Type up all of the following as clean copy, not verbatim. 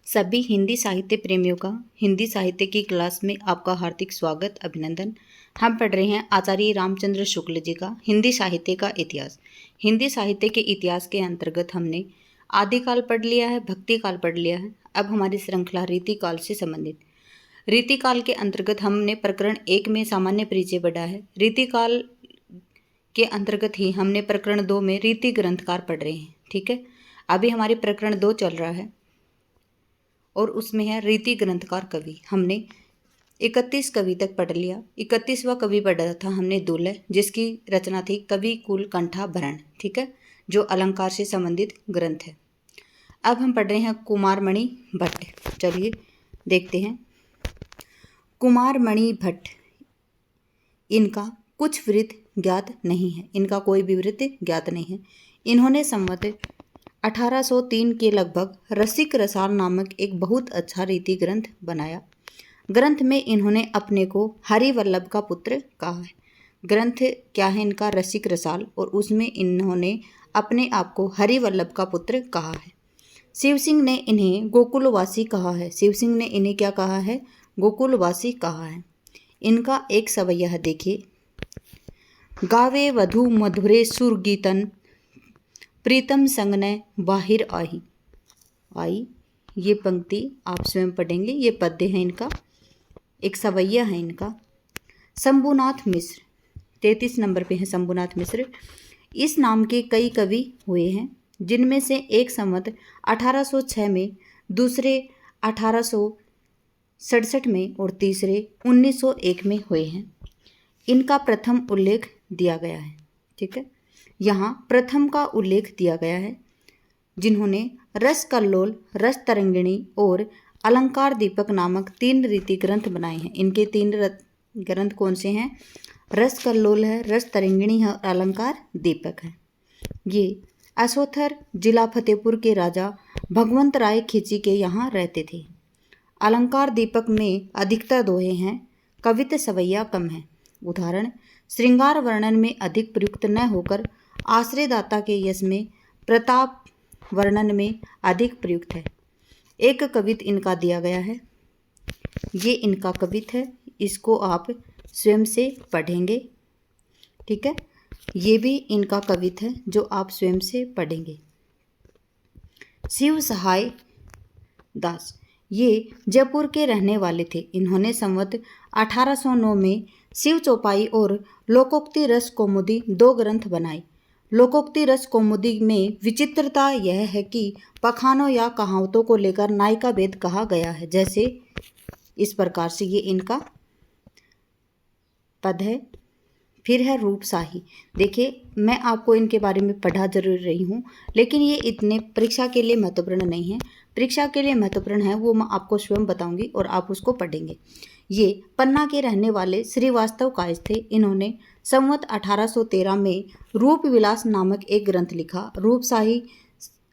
सभी हिंदी साहित्य प्रेमियों का हिंदी साहित्य की क्लास में आपका हार्दिक स्वागत अभिनंदन। हम पढ़ रहे हैं आचार्य रामचंद्र शुक्ल जी का हिंदी साहित्य का इतिहास। हिंदी साहित्य के इतिहास के अंतर्गत हमने आदिकाल पढ़ लिया है, भक्ति काल पढ़ लिया है। अब हमारी श्रृंखला रीतिकाल से संबंधित। रीतिकाल के अंतर्गत हमने प्रकरण 1 में सामान्य परिचय पढ़ा है। रीतिकाल के अंतर्गत ही हमने प्रकरण 2 में रीति ग्रंथकार पढ़ रहे हैं। ठीक है, अभी हमारी प्रकरण 2 चल रहा है और उसमें है रीति ग्रंथकार कवि। हमने 31 कवि तक पढ़ लिया। 31वां कवि पढ़ा था हमने दुल्लह, जिसकी रचना थी कवि कुल कंठा भरण। ठीक है, जो अलंकार से संबंधित ग्रंथ है। अब हम पढ़ रहे हैं कुमारमणि भट्ट। चलिए देखते हैं। कुमारमणि भट्ट, इनका कुछ वृत्त ज्ञात नहीं है। इनका कोई भी वृत्त ज्ञात नहीं है। इन्होंने संवत 1803 के लगभग रसिक रसाल नामक एक बहुत अच्छा रीति ग्रंथ बनाया। ग्रंथ में इन्होंने अपने को हरिवल्लभ का पुत्र कहा है। ग्रंथ क्या है इनका? रसिक रसाल, और उसमें इन्होंने अपने आप को हरिवल्लभ का पुत्र कहा है। शिव सिंह ने इन्हें गोकुलवासी कहा है। शिव सिंह ने इन्हें क्या कहा है? गोकुलवासी कहा है। इनका एक सवैया है, देखिए। गावे वधु मधुरे सुर गीतन, प्रीतम संग ने बाहिर आई। ये पंक्ति आप स्वयं पढ़ेंगे। ये पद्य है इनका, एक सवैया है इनका। शंभुनाथ मिश्र, 33 नंबर पे है शंभुनाथ मिश्र। इस नाम के कई कवि हुए हैं, जिनमें से एक संवत 1806 में, दूसरे 1867 में और तीसरे 1901 में हुए हैं। इनका प्रथम उल्लेख दिया गया है। ठीक है, यहाँ प्रथम का उल्लेख दिया गया है, जिन्होंने रस कल्लोल, रस तरंगिणी और अलंकार दीपक नामक 3 रीति ग्रंथ बनाए हैं। इनके 3 ग्रंथ कौन से हैं? रस कल्लोल है, रस तरंगिणी है और अलंकार दीपक है। ये असोथर जिला फतेहपुर के राजा भगवंत राय खिची के यहाँ रहते थे। अलंकार दीपक में अधिकतर दोहे हैं, कवित्त सवैया कम है। उदाहरण, श्रृंगार वर्णन में अधिक प्रयुक्त न होकर आश्रयदाता के यश में, प्रताप वर्णन में अधिक प्रयुक्त है। एक कवित्त इनका दिया गया है, ये इनका कवित्त है। इसको आप स्वयं से पढ़ेंगे। ठीक है, ये भी इनका कवित्त है जो आप स्वयं से पढ़ेंगे। शिव सहाय दास, ये जयपुर के रहने वाले थे। इन्होंने संवत 1809 में शिव चौपाई और लोकोक्ति रस कौमुदी 2 ग्रंथ बनाए। लोकोक्ति रस कौमुदी में विचित्रता यह है कि पखानों या कहावतों को लेकर नायिका भेद कहा गया है। जैसे इस प्रकार से ये इनका पद है। फिर है रूपशाही। देखिए, मैं आपको इनके बारे में पढ़ा जरूर रही हूँ, लेकिन ये इतने परीक्षा के लिए महत्वपूर्ण नहीं है। परीक्षा के लिए महत्वपूर्ण है वो मैं आपको स्वयं बताऊंगी और आप उसको पढ़ेंगे। ये पन्ना के रहने वाले श्रीवास्तव कायस्थ थे। इन्होंने संवत 1813 में रूप विलास नामक एक ग्रंथ लिखा। रूपशाही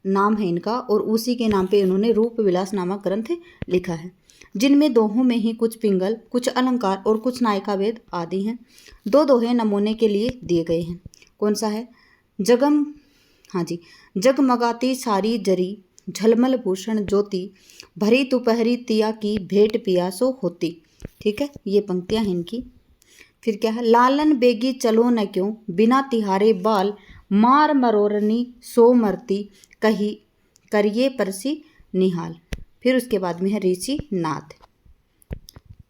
नाम है इनका और उसी के नाम पे इन्होंने रूप विलास नामक ग्रंथ लिखा है, जिनमें दोहों में ही कुछ पिंगल, कुछ अलंकार और कुछ नायिका भेद आदि हैं। 2 दोहे नमूने के लिए दिए गए हैं। कौन सा है? जगमगाती सारी जरी, झलमल भूषण ज्योति, भरी दोपहरी तिया की भेंट पियासो होती। ठीक है, ये पंक्तियां हैं इनकी। फिर क्या है? लालन बेगी चलो न क्यों, बिना तिहारे बाल, मार मरोरनी सो मरती, कही करिए परसी निहाल। फिर उसके बाद में है ऋषिनाथ।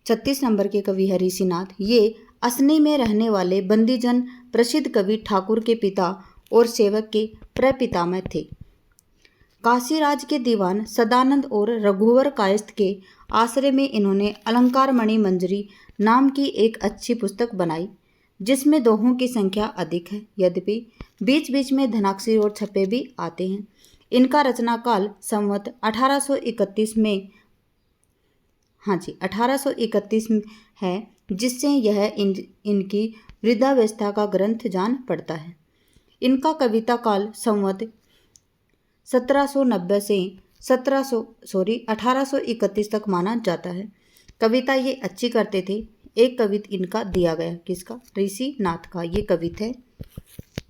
36 नंबर के कवि है ऋषिनाथ। ये असनी में रहने वाले बंदीजन प्रसिद्ध कवि ठाकुर के पिता और सेवक के प्रपितामह थे। काशीराज के दीवान सदानंद और रघुवर कायस्थ के आश्रय में इन्होंने अलंकार मणि मंजरी नाम की एक अच्छी पुस्तक बनाई, जिसमें दोहों की संख्या अधिक है, यद्यपि बीच बीच में धनाक्षरी और छपे भी आते हैं। इनका रचना काल संवत 1831 में 1831 है, जिससे यह इनकी वृद्धावस्था का ग्रंथ जान पड़ता है। इनका कविता काल संवत 1790 से 1831 तक माना जाता है। कविता ये अच्छी करते थे। एक कवित इनका दिया गया, किसका? ऋषिनाथ का ये कवित है।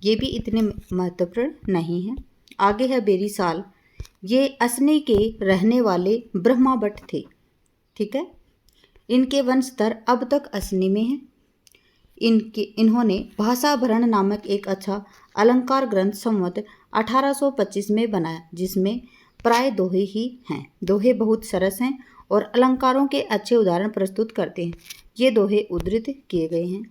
ये भी इतने महत्वपूर्ण नहीं है। आगे है बेरीसाल। ये असनी के रहने वाले ब्रह्माभट्ट थे। ठीक है, इनके वंशधर अब तक असनी में हैं। इन्होंने भाषाभरण नामक एक अच्छा अलंकार ग्रंथ संवत 1825 में बनाया, जिसमें प्राय दोहे ही हैं। दोहे बहुत सरस हैं और अलंकारों के अच्छे उदाहरण प्रस्तुत करते हैं। ये दोहे उद्धृत किए गए हैं।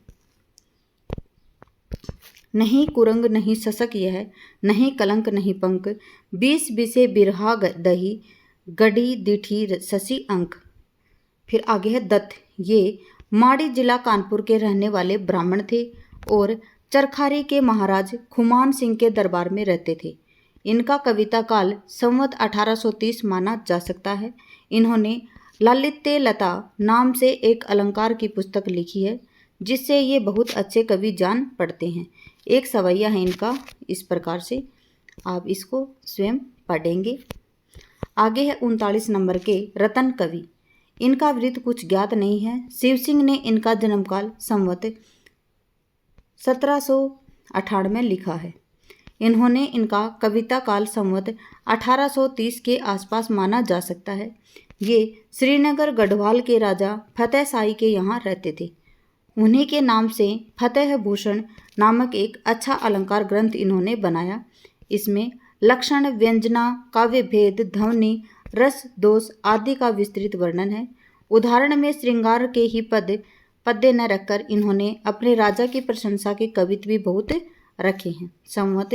नहीं कुरंग नहीं ससक यह, नहीं कलंक नहीं पंक, 20 बिसे बिरहा दही, गढ़ी दिठी ससी अंक। फिर आगे है दत्त। ये माड़ी जिला कानपुर के रहने वाले ब्राह्मण थे और चरखारी के महाराज खुमान सिंह के दरबार में रहते थे। इनका कविता काल संवत 1830 माना जा सकता है। इन्होंने लालित्य लता नाम से एक अलंकार की पुस्तक लिखी है, जिससे ये बहुत अच्छे कवि जान पड़ते हैं। एक सवैया है इनका इस प्रकार से, आप इसको स्वयं पढ़ेंगे। आगे है 39 नंबर के रतन कवि। इनका वृत्त कुछ ज्ञात नहीं है। शिव सिंह ने इनका जन्मकाल संवत 1798 में लिखा है। इन्होंने इनका कविता काल संवत 1830 के आसपास माना जा सकता है। ये श्रीनगर गढ़वाल के राजा फतेह शाही के यहाँ रहते थे। उन्हीं के नाम से फतेह भूषण नामक एक अच्छा अलंकार ग्रंथ इन्होंने बनाया। इसमें लक्षण, व्यंजना, काव्य भेद, ध्वनि, रस, दोष आदि का विस्तृत वर्णन है। उदाहरण में श्रृंगार के ही पद्य न रखकर इन्होंने अपने राजा की प्रशंसा के कवित्व भी बहुत रखे हैं। संवत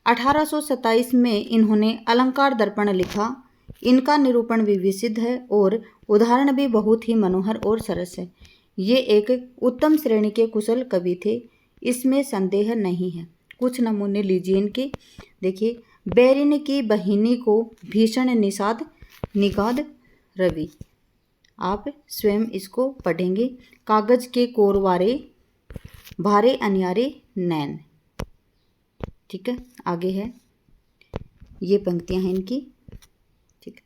1827 में इन्होंने अलंकार दर्पण लिखा। इनका निरूपण भी विशुद्ध है और उदाहरण भी बहुत ही मनोहर और सरस है। ये एक उत्तम श्रेणी के कुशल कवि थे, इसमें संदेह नहीं है। कुछ नमूने लीजिए इनके। देखिए, बैरिन की बहिनी को भीषण निषाद निगाद रवि, आप स्वयं इसको पढ़ेंगे। कागज के कोरवारे भारे अनियारे नैन। ठीक है, आगे है, ये पंक्तियां हैं इनकी। ठीक,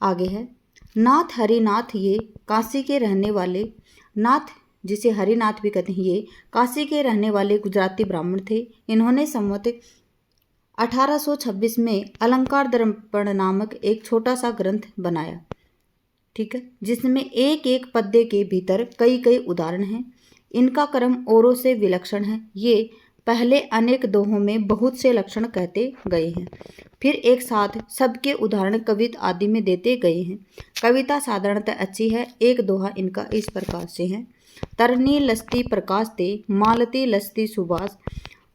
आगे है नाथ हरिनाथ। ये काशी के रहने वाले, नाथ जिसे हरिनाथ भी कहते हैं, ये काशी के रहने वाले गुजराती ब्राह्मण थे। इन्होंने संवत 1826 में अलंकार दर्पण नामक एक छोटा सा ग्रंथ बनाया। ठीक है, जिसमें एक एक पद्य के भीतर कई कई उदाहरण हैं। इनका क्रम औरों से विलक्षण है। ये पहले अनेक दोहों में बहुत से लक्षण कहते गए हैं, फिर एक साथ सबके उदाहरण कविता आदि में देते गए हैं। कविता साधारणतः अच्छी है। एक दोहा इनका इस प्रकार से है। तरनी लस्ती प्रकाश दे, मालती लस्ती सुबास,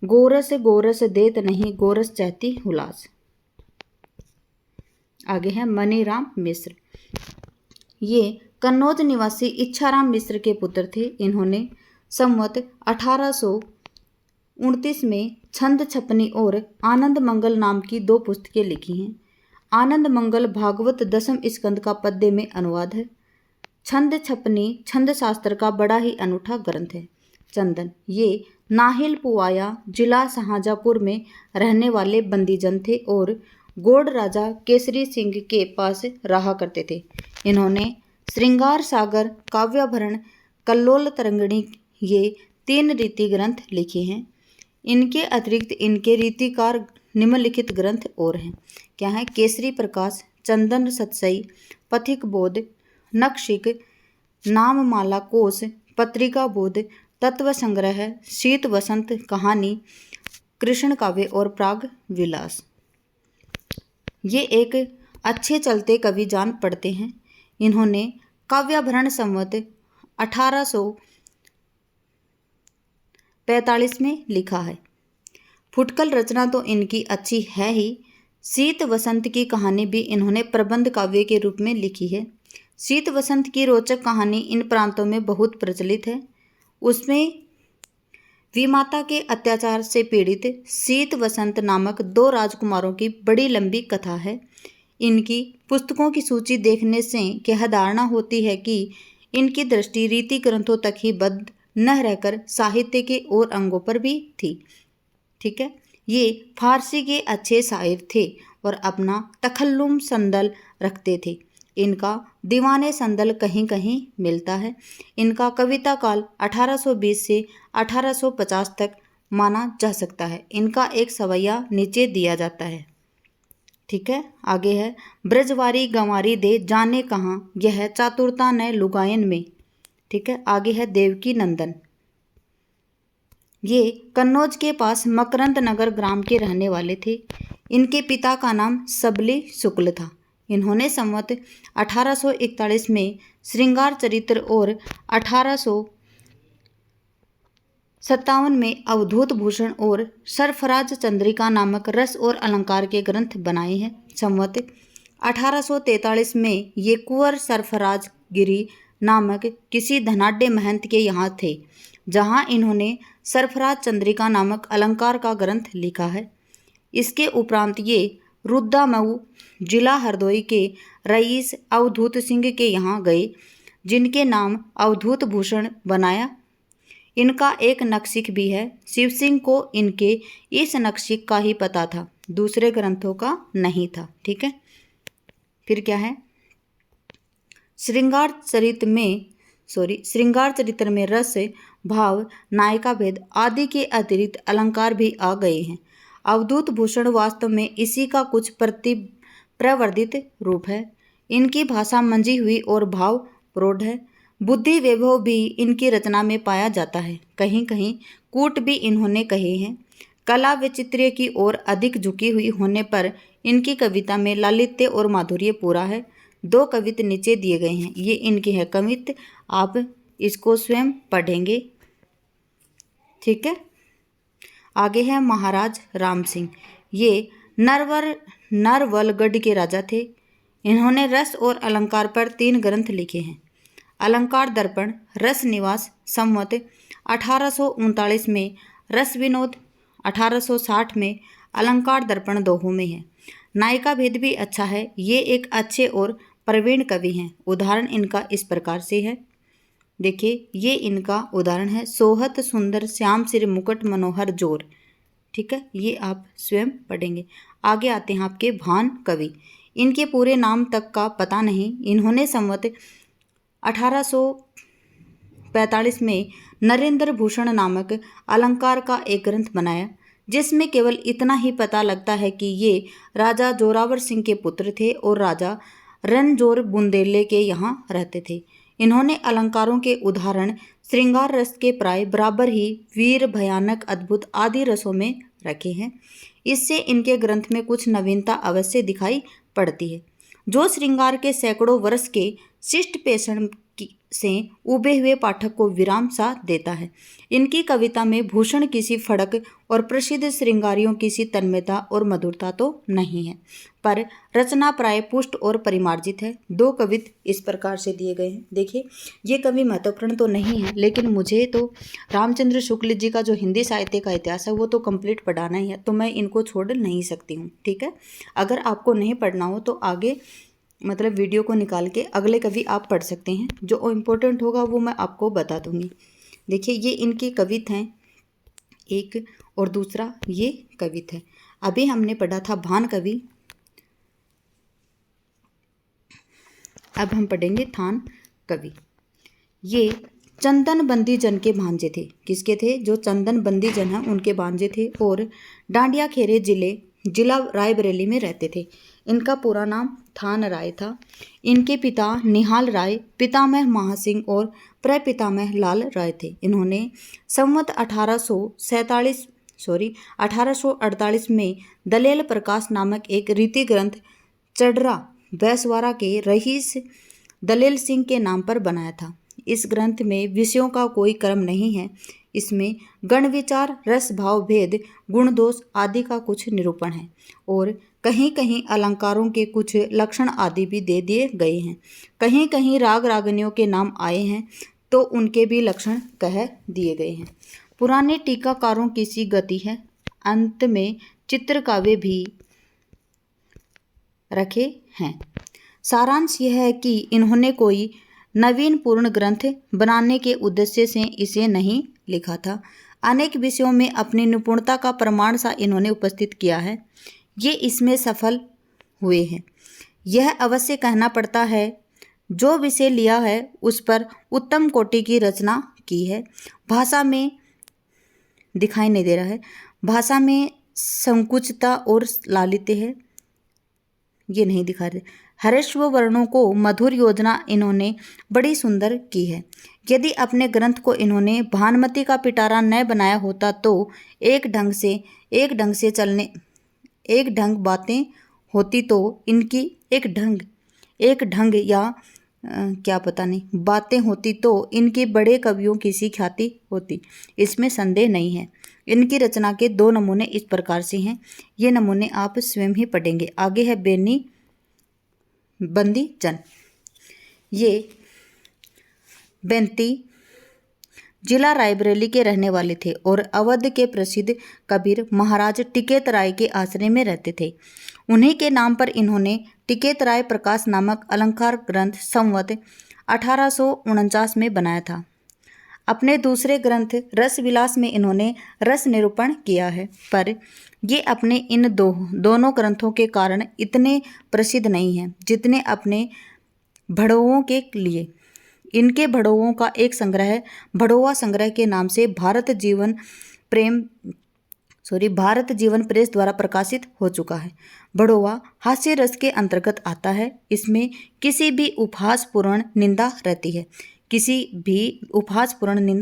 गोरस गोरस देत नहीं, गोरस चाहती हुलास। आगे है मनीराम मिश्र। ये कन्नौज निवासी इच्छाराम मिश्र के पुत्र थे। इन्होंने संवत 1829 में छंद छपनी और आनंद मंगल नाम की 2 पुस्तकें लिखी हैं। आनंद मंगल भागवत 10वें स्कंद का पद्य में अनुवाद है। छंद छपनी छंद शास्त्र का बड़ा ही अनूठा ग्रंथ है। चंदन, ये नाहिल पुवाया जिला शाहजहाँपुर में रहने वाले बंदीजन थे और गोड राजा केसरी सिंह के पास रहा करते थे। इन्होंने श्रृंगार सागर, काव्याभरण, कल्लोल तरंगिणी ये 3 रीति ग्रंथ लिखे हैं। इनके अतिरिक्त इनके रीतिकार निम्नलिखित ग्रंथ और हैं। क्या है? केसरी प्रकाश, चंदन सतसई, पथिक बोध, नक्षिक, नाममाला कोश, पत्रिका बोध, तत्व संग्रह, शीत वसंत कहानी, कृष्ण काव्य और प्राग विलास। ये एक अच्छे चलते कवि जान पड़ते हैं। इन्होंने काव्याभरण संवत 1845 में लिखा है। फुटकल रचना तो इनकी अच्छी है ही। शीत वसंत की कहानी भी इन्होंने प्रबंध काव्य के रूप में लिखी है। शीत वसंत की रोचक कहानी इन प्रांतों में बहुत प्रचलित है। उसमें विमाता के अत्याचार से पीड़ित शीत वसंत नामक 2 राजकुमारों की बड़ी लंबी कथा है। इनकी पुस्तकों की सूची देखने से यह धारणा होती है कि इनकी दृष्टि रीति ग्रंथों तक ही बद्ध न रहकर साहित्य के और अंगों पर भी थी। ठीक है, ये फारसी के अच्छे शायर थे और अपना तखल्लुम संदल रखते थे। इनका दीवाने संदल कहीं कहीं मिलता है। इनका कविता काल 1820 से 1850 तक माना जा सकता है। इनका एक सवैया नीचे दिया जाता है। ठीक है। आगे है ब्रजवारी गंवारी दे जाने कहाँ, यह चातुरता न लुगायन में। ठीक है। आगे है देवकी नंदन, ये कन्नौज के पास मकरंद नगर ग्राम के रहने वाले थे। इनके पिता का नाम सबली शुक्ल था। इन्होंने संवत 1841 में श्रृंगार चरित्र और 1857 में अवधूत भूषण और सरफराज चंद्रिका नामक रस और अलंकार के ग्रंथ बनाए हैं। संवत 1843 में ये कुंवर सरफराज गिरी नामक किसी धनाढ्य महंत के यहाँ थे, जहाँ इन्होंने सरफराज चंद्रिका नामक अलंकार का ग्रंथ लिखा है। इसके उपरांत ये रुद्दामऊ जिला हरदोई के रईस अवधूत सिंह के यहाँ गए, जिनके नाम अवधूत भूषण बनाया। इनका एक नक्शिक भी है। शिव सिंह को इनके इस नक्शिक का ही पता था, दूसरे ग्रंथों का नहीं था। ठीक है। फिर क्या है, श्रृंगार चरित्र में रस, भाव, नायिका भेद आदि के अतिरिक्त अलंकार भी आ गए हैं। अवधूत भूषण वास्तव में इसी का कुछ प्रवर्धित रूप है। इनकी भाषा मंजी हुई और भाव प्रौढ़ है। बुद्धि वैभव भी इनकी रचना में पाया जाता है। कहीं कहीं कूट भी इन्होंने कहे हैं। कला वैचित्र्य की ओर अधिक झुकी हुई होने पर इनकी कविता में लालित्य और माधुर्य पूरा है। 2 कवित नीचे दिए गए हैं, ये इनके हैं कवित, आप इसको स्वयं पढ़ेंगे। ठीक है। आगे है महाराज राम सिंह, ये नरवलगढ़ के राजा थे। इन्होंने रस और अलंकार पर 3 ग्रंथ लिखे हैं। अलंकार दर्पण, रस निवास संवत 1839 में, रस विनोद 1860 में, अलंकार दर्पण दोहों में है। नायिका भेद भी अच्छा है। ये एक अच्छे और प्रवीण कवि हैं। उदाहरण इनका इस प्रकार से है, देखिए ये इनका उदाहरण है, सोहत सुंदर श्याम सिर मुकुट मनोहर जोर। ठीक है, ये आप स्वयं पढ़ेंगे। आगे आते हैं आपके भान कवि। इनके पूरे नाम तक का पता नहीं। इन्होंने संवत 1845 में नरेंद्र भूषण नामक अलंकार का एक ग्रंथ बनाया, जिसमें केवल इतना ही पता लगता है कि ये राजा जोरावर सिंह के पुत्र थे और राजा रणजोर बुंदेले के यहाँ रहते थे। इन्होंने अलंकारों के उदाहरण श्रृंगार रस के प्राय बराबर ही वीर, भयानक, अद्भुत आदि रसों में रखे हैं। इससे इनके ग्रंथ में कुछ नवीनता अवश्य दिखाई पड़ती है, जो श्रृंगार के सैकड़ों वर्ष के शिष्ट पेषण से उबे हुए पाठक को विराम सा देता है। इनकी कविता में भूषण किसी फड़क और प्रसिद्ध श्रृंगारियों किसी तन्मयता और मधुरता तो नहीं है, पर रचना प्राय पुष्ट और परिमार्जित है। 2 कवित इस प्रकार से दिए गए हैं। देखिए ये कवि महत्वपूर्ण तो नहीं है, लेकिन मुझे तो रामचंद्र शुक्ल जी का जो हिंदी साहित्य का इतिहास है वो तो कंप्लीट पढ़ाना ही है, तो मैं इनको छोड़ नहीं सकती हूँ। ठीक है, अगर आपको नहीं पढ़ना हो तो आगे मतलब वीडियो को निकाल के अगले कवि आप पढ़ सकते हैं, जो इम्पोर्टेंट होगा वो मैं आपको बता दूंगी। देखिए ये इनके कवित हैं एक, और दूसरा ये कवित है। अभी हमने पढ़ा था भान कवि, अब हम पढ़ेंगे थान कवि। ये चंदन बंदी जन के भांजे थे। किसके थे? जो चंदन बंदी जन हैं उनके भांजे थे, और डांडिया खेरे जिला रायबरेली में रहते थे। इनका पूरा नाम थान राय था। इनके पिता निहाल राय, पितामह महासिंह और प्रपितामह लाल राय थे। इन्होंने संवत 1848 में दलेल प्रकाश नामक एक रीति ग्रंथ चढ़रा बैसवारा के रईस दलेल सिंह के नाम पर बनाया था। इस ग्रंथ में विषयों का कोई क्रम नहीं है। इसमें गण विचार, रस, भाव, भेद, गुण दोष आदि का कुछ निरूपण है, और कहीं कहीं अलंकारों के कुछ लक्षण आदि भी दे दिए गए हैं। कहीं कहीं राग रागनियों के नाम आए हैं तो उनके भी लक्षण कह दिए गए हैं। पुराने टीकाकारों की सी गति है। अंत में चित्र काव्य भी रखे हैं। सारांश यह है कि इन्होंने कोई नवीन पूर्ण ग्रंथ बनाने के उद्देश्य से इसे नहीं लिखा था। अनेक विषयों में अपनी निपुणता का प्रमाण सा इन्होंने उपस्थित किया है। ये इसमें सफल हुए हैं। यह अवश्य कहना पड़ता है, जो विषय लिया है उस पर उत्तम कोटि की रचना की है। भाषा में दिखाई नहीं दे रहा है, भाषा में संकुचितता और लालित्य है। ये नहीं दिखा रहे। ह्रस्व वर्णों को मधुर योजना इन्होंने बड़ी सुंदर की है। यदि अपने ग्रंथ को इन्होंने भानुमति का पिटारा न बनाया होता तो एक ढंग बातें होती तो इनकी एक ढंग या क्या पता नहीं बातें होती तो इनके बड़े कवियों की सी ख्याति होती, इसमें संदेह नहीं है। इनकी रचना के 2 नमूने इस प्रकार से हैं, ये नमूने आप स्वयं ही पढ़ेंगे। आगे है बेनी बंदी जन। ये बेंती जिला रायबरेली के रहने वाले थे और अवध के प्रसिद्ध कबीर महाराज टिकैत राय के आश्रय में रहते थे। उन्हीं के नाम पर इन्होंने टिकैत राय प्रकाश नामक अलंकार ग्रंथ संवत 1849 में बनाया था। अपने दूसरे ग्रंथ रस विलास में इन्होंने रस निरूपण किया है, पर ये अपने इन दोनों ग्रंथों के कारण इतने प्रसिद्ध नहीं हैं जितने अपने भड़ोओं के लिए। इनके भड़ोओं का एक संग्रह भड़ोआ संग्रह के नाम से भारत जीवन प्रेस द्वारा प्रकाशित हो चुका है। भड़ोआ हास्य रस के अंतर्गत आता है। इसमें किसी भी उपहासपूर्ण निंदा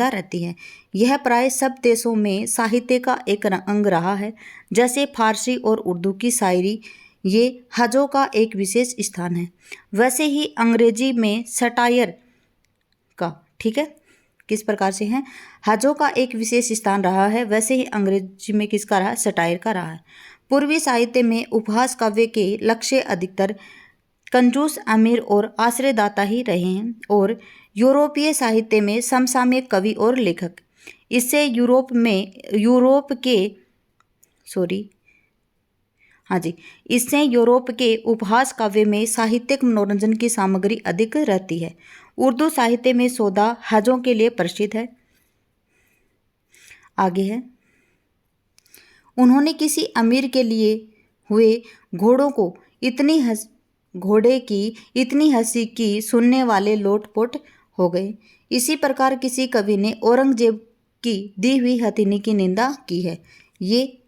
रहती है। यह प्राय सब देशों में साहित्य का एक अंग रहा है। जैसे फारसी और उर्दू की शायरी, ये हजों का एक विशेष स्थान है, वैसे ही अंग्रेजी में सटायर का, ठीक है, किस प्रकार से है, हजों का एक विशेष स्थान रहा है, वैसे ही अंग्रेजी में किसका रहा है, सटायर का रहा है। पूर्वी साहित्य में उपहास काव्य के लक्ष्य अधिकतर कंजूस, अमीर और आश्रयदाता ही रहे हैं, और यूरोपीय साहित्य में समसामयिक कवि और लेखक। इससे यूरोप के उपहास काव्य में साहित्यिक मनोरंजन की सामग्री अधिक रहती है। उर्दू साहित्य में सौदा हजों के लिए प्रसिद्ध है। आगे है, उन्होंने किसी अमीर के लिए हुए घोड़े की इतनी हंसी की सुनने वाले लोटपोट हो गए। इसी प्रकार किसी कवि ने औरंगजेब की दी हुई हथिनी की निंदा की है। ये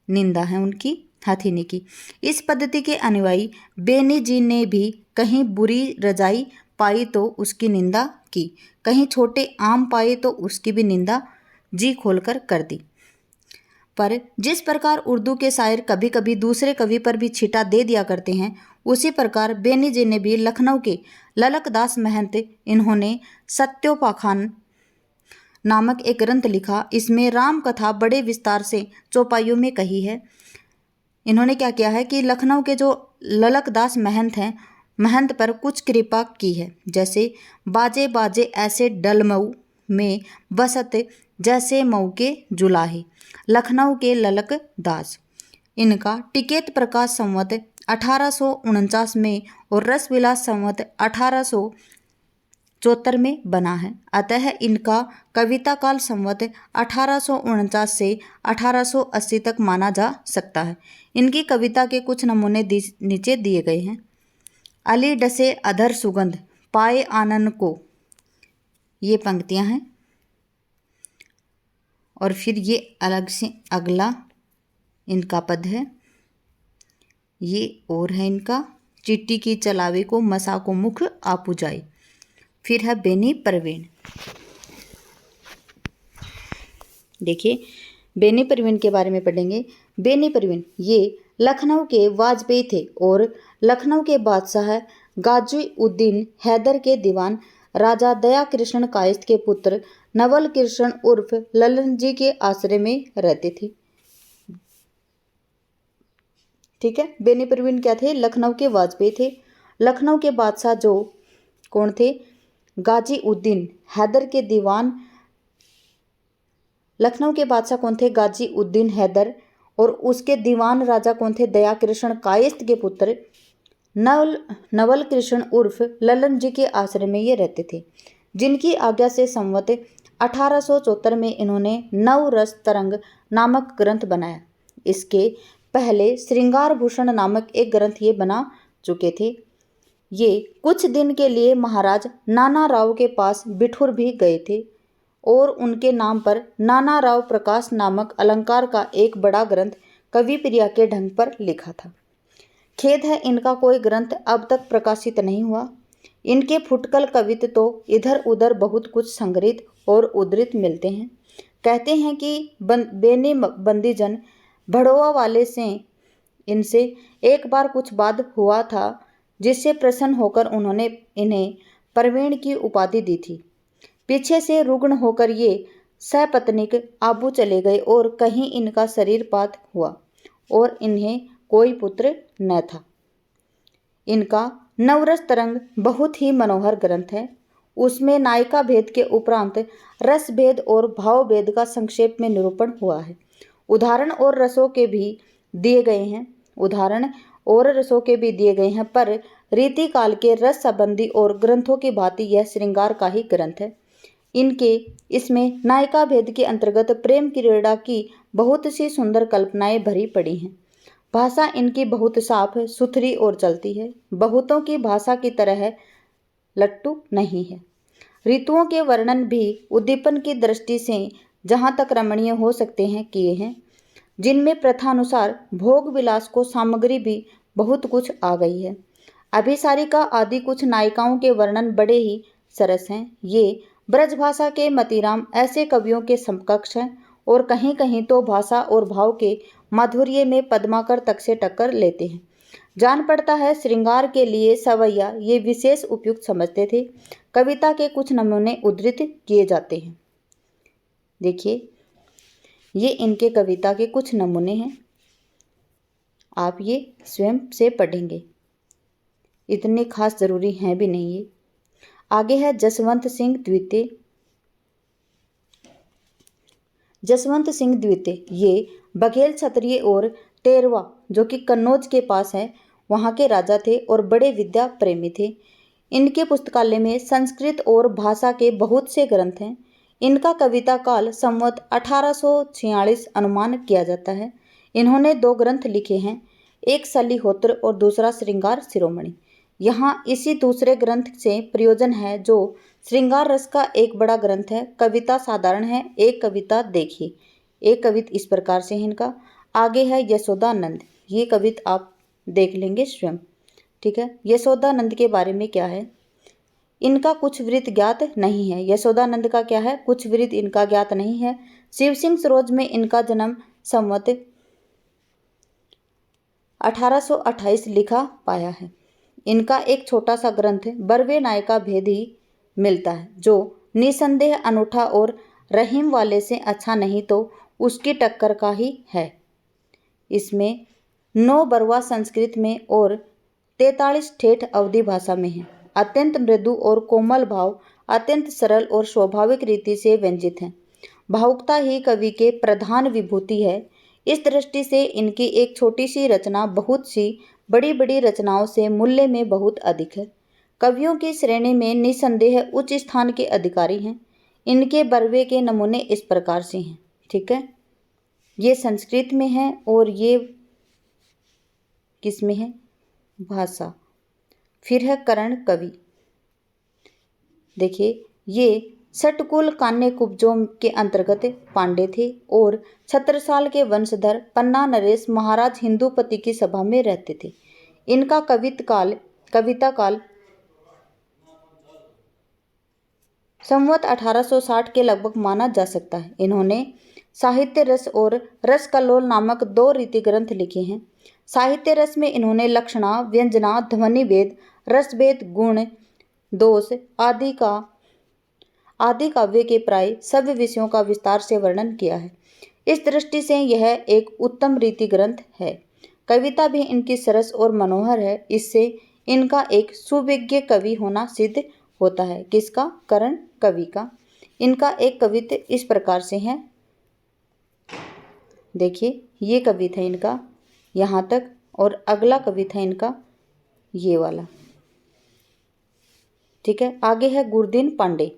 निंदा है उनकी हथिनी की। इस पद्धति के अनुयायी बेनी जी ने भी कहीं बुरी रजाई पाई तो उसकी निंदा की, कहीं छोटे आम पाए तो उसकी भी निंदा जी खोलकर कर दी। पर जिस प्रकार उर्दू के शायर कभी कभी दूसरे कवि पर भी छिटा दे दिया करते हैं, उसी प्रकार बेनी जी ने भी लखनऊ के ललक दास महंत, इन्होंने सत्योपाख्यान नामक एक ग्रंथ लिखा। इसमें राम कथा बड़े विस्तार से चौपाइयों में कही है। इन्होंने क्या किया है कि लखनऊ के जो ललक दास महंत हैं, महंत पर कुछ कृपा की है। जैसे बाजे बाजे ऐसे डलमऊ में बसत जैसे मऊ के जुलाहे, लखनऊ के ललक दास। इनका टिकैत प्रकाश संवत 1849 में और रसविलास संवत 1874 में बना है। अतः इनका कविता काल संवत 1849 से 1880 तक माना जा सकता है। इनकी कविता के कुछ नमूने नीचे दिए गए हैं। अली डसे अधर सुगंध पाए आनन को, ये पंक्तियां हैं। और फिर ये अलग से अगला इनका पद है, ये और है इनका, चिट्टी की चलावे को मसा को मुख आपू जाए। फिर है बेनी परवीन। देखिए बेनी परवीन के बारे में पढ़ेंगे। बेनी परवीन ये लखनऊ के वाजपेयी थे और लखनऊ के बादशाह गाजी उद्दीन हैदर के दीवान राजा दया कृष्ण कायस्थ के पुत्र नवल कृष्ण उर्फ ललन जी के आश्रय में रहते थे। ठीक है, बेनी परवीन क्या थे, लखनऊ के वाजपेयी थे। लखनऊ के बादशाह जो कौन थे, गाजी उद्दीन हैदर के दीवान। लखनऊ के बादशाह कौन थे, गाजी उद्दीन हैदर, और उसके दीवान राजा कौन थे, दया कृष्ण कायस्थ के पुत्र नवल कृष्ण उर्फ ललन जी के आश्रय में ये रहते थे, जिनकी आज्ञा से संवत 1874 में इन्होंने नव रस तरंग नामक ग्रंथ बनाया। इसके पहले श्रृंगार भूषण नामक एक ग्रंथ ये बना चुके थे। ये कुछ दिन के लिए महाराज नाना राव के पास बिठूर भी गए थे और उनके नाम पर नाना राव प्रकाश नामक अलंकार का एक बड़ा ग्रंथ कवि प्रिया के ढंग पर लिखा था। खेद है इनका कोई ग्रंथ अब तक प्रकाशित नहीं हुआ। इनके फुटकल कवित्त तो इधर उधर बहुत कुछ संग्रहित और उद्धृत मिलते हैं। कहते हैं कि बेनी बंदीजन भड़ोआ वाले से इनसे एक बार कुछ बात हुआ था, जिससे प्रसन्न होकर उन्होंने इन्हें प्रवीण की उपाधि दी थी। पीछे से रुग्ण होकर ये सपत्नीक आबू चले गए और कहीं इनका शरीरपात हुआ और इन्हें कोई पुत्र न था। इनका नवरस तरंग बहुत ही मनोहर ग्रंथ है। उसमें नायिका भेद के उपरांत रस भेद और भाव भेद का संक्षेप में निरूपण हुआ है। उदाहरण और रसों के भी दिए गए हैं, पर रीति काल के रस संबंधी और ग्रंथों की भांति यह श्रृंगार का ही ग्रंथ है। इसमें नायिका भेद के अंतर्गत प्रेम क्रीड़ा की बहुत सी सुंदर कल्पनाएं भरी पड़ी हैं। भाषा इनकी बहुत साफ सुथरी और चलती है, बहुतों की भाषा की तरह लट्टू नहीं है। ऋतुओं के वर्णन भी उद्दीपन की दृष्टि से जहाँ तक रमणीय हो सकते हैं किए हैं, जिनमें प्रथानुसार भोग विलास को सामग्री भी बहुत कुछ आ गई है। अभिसारिका आदि कुछ नायिकाओं के वर्णन बड़े ही सरस हैं। ये ब्रजभाषा के मतीराम ऐसे कवियों के समकक्ष हैं और कहीं कहीं तो भाषा और भाव के माधुर्य में पद्माकर तक से टक्कर लेते हैं। जान पड़ता है श्रृंगार के लिए सवैया ये विशेष उपयुक्त समझते थे। कविता के कुछ नमूने उद्धृत किए जाते हैं। देखिए, ये इनके कविता के कुछ नमूने हैं, आप ये स्वयं से पढ़ेंगे, इतने खास जरूरी हैं भी नहीं ये। आगे है जसवंत सिंह द्वितीय। जसवंत सिंह द्वितीय ये बघेल क्षत्रिय और टेरवा, जो कि कन्नौज के पास है, वहाँ के राजा थे और बड़े विद्या प्रेमी थे। इनके पुस्तकालय में संस्कृत और भाषा के बहुत से ग्रंथ हैं। इनका कविता काल संवत 1846 अनुमान किया जाता है। इन्होंने 2 ग्रंथ लिखे हैं, एक सलीहोत्र और दूसरा श्रृंगार शिरोमणि। यहाँ इसी दूसरे ग्रंथ से प्रयोजन है, जो श्रृंगार रस का एक बड़ा ग्रंथ है। कविता साधारण है। एक कविता देखिए, एक कवित इस प्रकार से है इनका। आगे है यशोदानंद। ये कवित आप देख लेंगे स्वयं, ठीक है। यशोदानंद के बारे में क्या है, इनका कुछ वृत्त ज्ञात नहीं है। यशोदानंद का क्या है, कुछ वृत्त इनका ज्ञात नहीं है। शिव सिंह सरोज में इनका जन्म संवत 1828 लिखा पाया है। इनका एक छोटा सा ग्रंथ बरवे नायिका भेद ही मिलता है, जो निसंदेह अनूठा और रहीम वाले से अच्छा नहीं तो उसकी टक्कर का ही है। इसमें 9 बरवा संस्कृत में और 43 ठेठ अवधी भाषा में है। अत्यंत मृदु और कोमल भाव अत्यंत सरल और स्वाभाविक रीति से व्यंजित हैं। भावुकता ही कवि के प्रधान विभूति है। इस दृष्टि से इनकी एक छोटी सी रचना बहुत सी बड़ी बड़ी रचनाओं से मूल्य में बहुत अधिक है। कवियों की श्रेणी में निसंदेह उच्च स्थान के अधिकारी हैं। इनके बरवे के नमूने इस प्रकार से हैं, ठीक है। ये संस्कृत में है और ये किस में है, भाषा। फिर है करण कवि। देखिए, ये षटकुल कान्य कुब्जों के अंतर्गत पांडे थे और छत्रसाल के वंशधर पन्ना नरेश महाराज हिंदूपति की सभा में रहते थे। इनका कविता काल संवत 1860 के लगभग माना जा सकता है। इन्होंने साहित्य रस और रस कल्लोल नामक 2 रीति ग्रंथ लिखे हैं। साहित्य रस में इन्होंने लक्षणा, व्यंजना, ध्वनि भेद, रस भेद, गुण दोष आदि काव्य के प्राय सभी विषयों का विस्तार से वर्णन किया है। इस दृष्टि से यह एक उत्तम रीति ग्रंथ है। कविता भी इनकी सरस और मनोहर है। इससे इनका एक सुविज्ञ कवि होना सिद्ध होता है। किसका, करण कवि का। इनका एक कवित्त इस प्रकार से है, देखिए, ये कवित्त है इनका यहाँ तक और अगला कवित्त है इनका ये वाला, ठीक है। आगे है गुरदीन पांडे।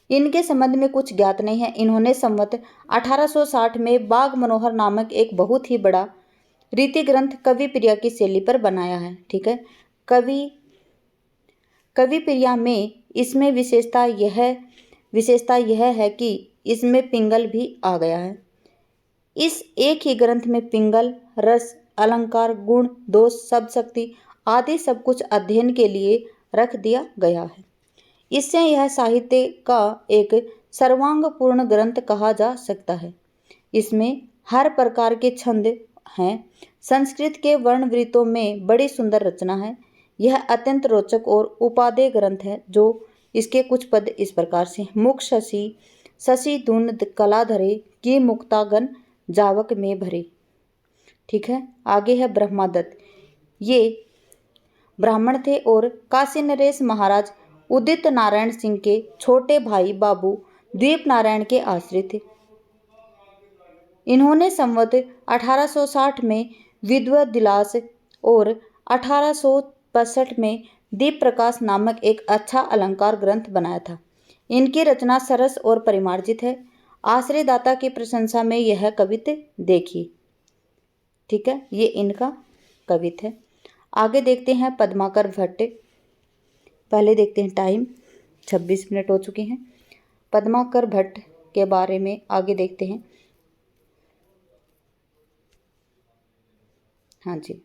इनके संबंध में कुछ ज्ञात नहीं है। इन्होंने संवत 1860 में बाग मनोहर नामक एक बहुत ही बड़ा रीति ग्रंथ कवि प्रिया की शैली पर बनाया है, ठीक है। कवि प्रिया में इसमें विशेषता यह है कि इसमें पिंगल भी आ गया है। इस एक ही ग्रंथ में पिंगल, रस, अलंकार, गुण, दोष, शब्द शक्ति आदि सब कुछ अध्ययन के लिए रख दिया गया है। इससे यह साहित्य का एक सर्वांगपूर्ण ग्रंथ कहा जा सकता है। इसमें हर प्रकार के छंद हैं। संस्कृत के वर्णवृत्तों में बड़ी सुंदर रचना है। यह अत्यंत रोचक और उपादेय ग्रंथ है। जो इसके कुछ पद इस प्रकार से: मुख शशि शशि धुन कलाधरे की मुक्तागन जावक में भरे। ठीक है, आगे है ब्रह्मादत्त। ये ब्राह्मण थे और काशी नरेश महाराज उदित नारायण सिंह के छोटे भाई बाबू द्वीप नारायण के आश्रित थे। इन्होंने संवत 1860 में विद्वत दिलास और 1865 में दीप प्रकाश नामक एक अच्छा अलंकार ग्रंथ बनाया था। इनकी रचना सरस और परिमार्जित है। आश्रयदाता की प्रशंसा में यह कवित्त देखिए। ठीक है, ये इनका कवित्त है। आगे देखते हैं पद्माकर भट्ट। पहले देखते हैं टाइम, 26 मिनट हो चुके हैं। पद्माकर भट्ट के बारे में आगे देखते हैं। हाँ जी,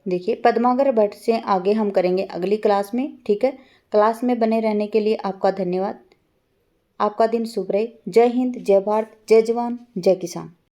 देखिए पद्माकर भट्ट से आगे हम करेंगे अगली क्लास में। ठीक है, क्लास में बने रहने के लिए आपका धन्यवाद। आपका दिन शुभ रहे। जय हिंद, जय भारत, जय जवान, जय किसान।